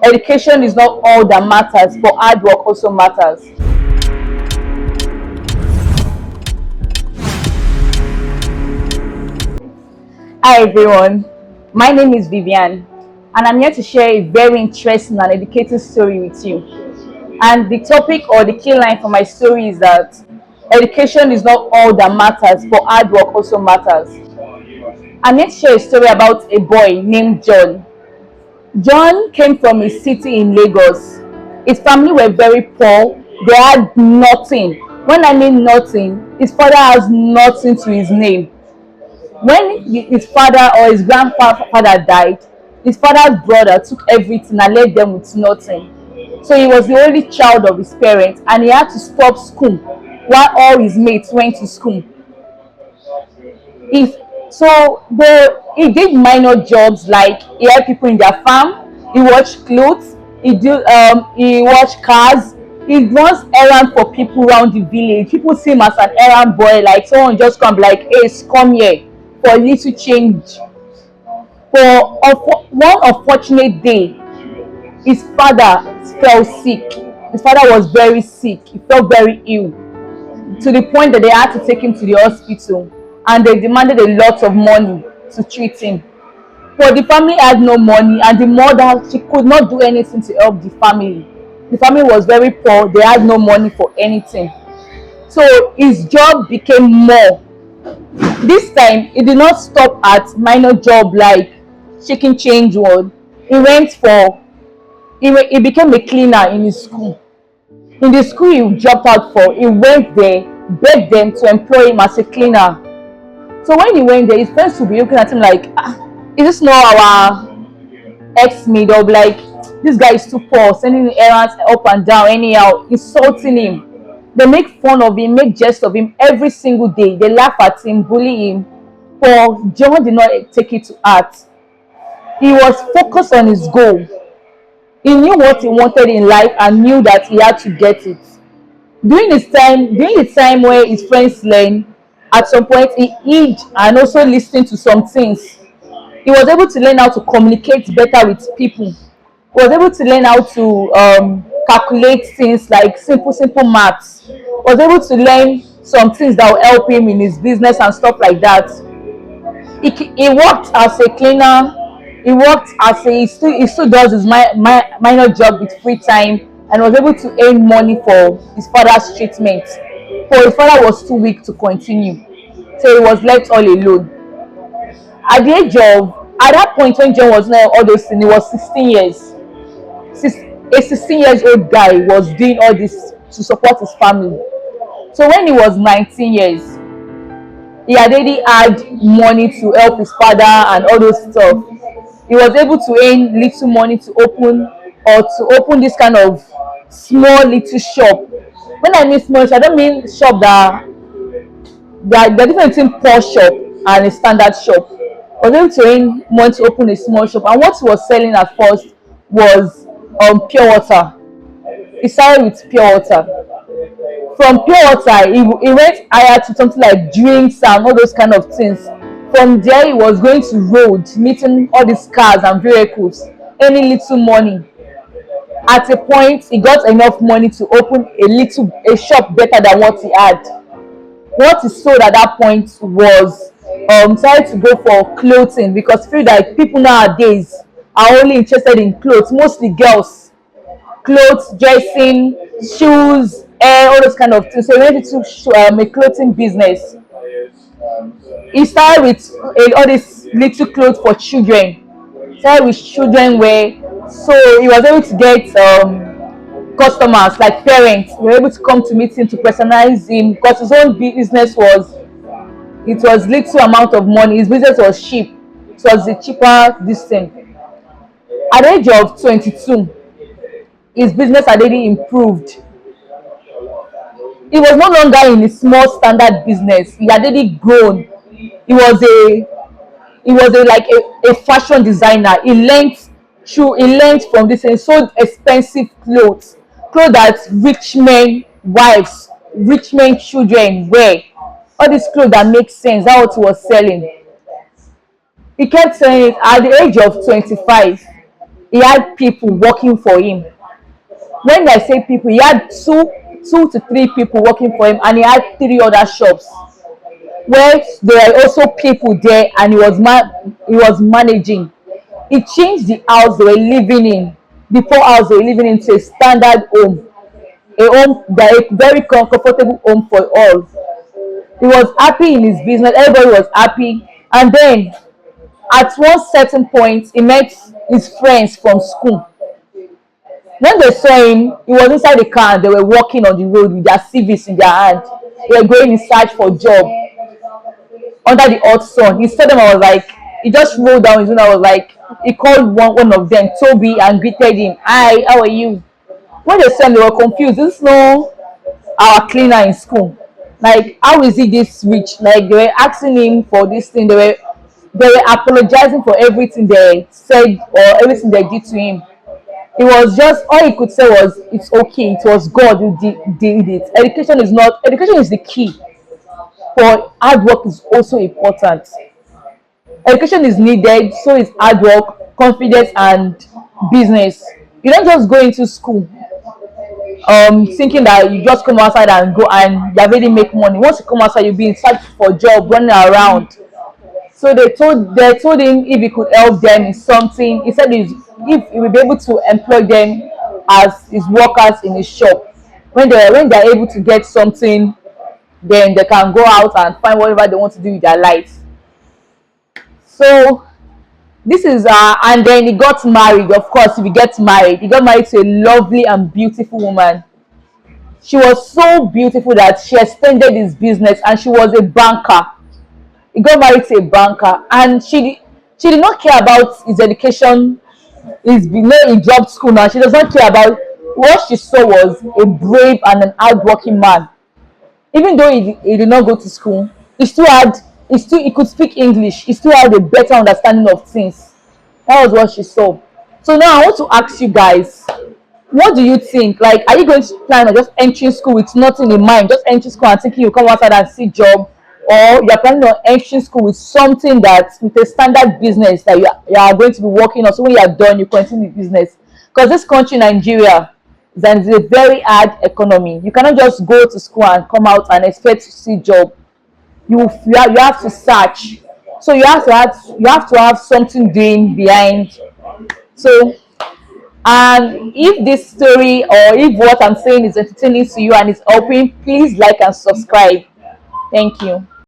education is not all that matters, but hard work also matters. Hi everyone, my name is Vivian and I'm here to share a very interesting and educating story with you. And the topic or the key line for my story is that education is not all that matters, but hard work also matters. I'm here to share a story about a boy named John. John came from a city in Lagos. His family were very poor. They had nothing. When I mean nothing, his father has nothing to his name. When his father or his grandfather died, his father's brother took everything and left them with nothing. So he was the only child of his parents and he had to stop school while all his mates went to school. If so he did minor jobs like he helped people in their farm, he washed clothes, he washed cars, he runs errands for people around the village. People see him as an errand boy, like someone just come like, hey, come here for a little change. For one unfortunate day, his father fell sick. His father was very sick. He felt very ill to the point that they had to take him to the hospital and they demanded a lot of money to treat him. But the family had no money and the mother, she could not do anything to help the family. The family was very poor. They had no money for anything. So his job became more. This time, he did not stop at minor job like shaking change one. He became a cleaner in his school. In the school he dropped out for, he went there, begged them to employ him as a cleaner. So when he went there, his friends would be looking at him like, is this not our ex-mate? Or like, this guy is too poor, sending errands up and down anyhow, insulting him. They make fun of him, make jest of him every single day. They laugh at him, bully him. But John did not take it to heart. He was focused on his goal. He knew what he wanted in life and knew that he had to get it. During the time where his friends learned, at some point he hid and also listened to some things. He was able to learn how to communicate better with people. He was able to learn how to calculate things like simple maths. He was able to learn some things that will help him in his business and stuff like that. He worked as a cleaner. He still does his minor job with free time and was able to earn money for his father's treatment. But his father was too weak to continue, so he was left all alone. At that point when John was not all those things, he was 16 years. A 16 years old guy was doing all this to support his family. So when he was 19 years, he had already had money to help his father and all those stuff. He was able to earn little money to open this kind of small little shop. When I mean small shop, I don't mean shop that the difference between poor shop and a standard shop. I was able to earn money to open a small shop, and what he was selling at first was pure water. He started with pure water. From pure water, he went higher to something like drinks and all those kind of things. From there, he was going to roads, meeting all these cars and vehicles, earning little money. At a point, he got enough money to open a shop better than what he had. What he sold at that point was started to go for clothing, because I feel like people nowadays are only interested in clothes, mostly girls. Clothes, dressing, shoes, hair, all those kind of things. So he went into a clothing business. He started with all these little clothes for children. Started with children wear. So he was able to get customers like parents. They were able to come to meet him to personalize him, because his own business was little amount of money. His business was cheap. So it was a cheaper distance. At the age of 22, his business had already improved. He was no longer in a small standard business. He had already grown. He was a fashion designer. He learned from this, and he sold expensive clothes that rich men wives, rich men children wear. All these clothes that make sense. That's what he was selling. He kept selling it. At the age of 25, he had people working for him. When I say people, he had two to three people working for him, and he had three other shops where there were also people there, and he was managing. He changed the house they were living in, the poor house they were living in, to a standard home, a home that a very comfortable home for all. He was happy in his business, everybody was happy. And then at one certain point, he met his friends from school. When they saw him, he was inside the car and they were walking on the road with their CVs in their hand. They were going in search for job under the hot sun. He saw them, I was like, he just rolled down his window. I was like, he called one of them, Toby, and greeted him. Hi, how are you? When they saw him, they were confused. This is no our cleaner in school. Like, how is he this rich? Like, they were asking him for this thing. They were apologizing for everything they said or everything they did to him. It was just, all he could say was, it's okay, it was God who did it. Education is the key, but hard work is also important. Education is needed, so is hard work, confidence, and business. You don't just go into school thinking that you just come outside and go and you already make money. Once you come outside, you'll be in search for a job, running around. So they told him if he could help them in something. He said if he would be able to employ them as his workers in his shop. When they're able to get something, then they can go out and find whatever they want to do with their life. So this is and then he got married. Of course, if he gets married, he got married to a lovely and beautiful woman. She was so beautiful that she extended his business, and she was a banker. He got married to a banker, and she did not care about his education. He dropped school now. She does not care about. What she saw was a brave and an hardworking man. Even though he did not go to school, he could speak English. He still had a better understanding of things. That was what she saw. So now I want to ask you guys, what do you think? Like, are you going to plan on just entering school with nothing in mind, just entering school and thinking you come outside and see job, or you're planning on entering school with something that with a standard business that you are going to be working on, so when you are done you continue the business? Because this country, Nigeria, is a very hard economy. You cannot just go to school and come out and expect to see job. You have to search. So you have to have something doing behind. So, and if this story or if what I'm saying is entertaining to you and is helping, please like and subscribe. Thank you.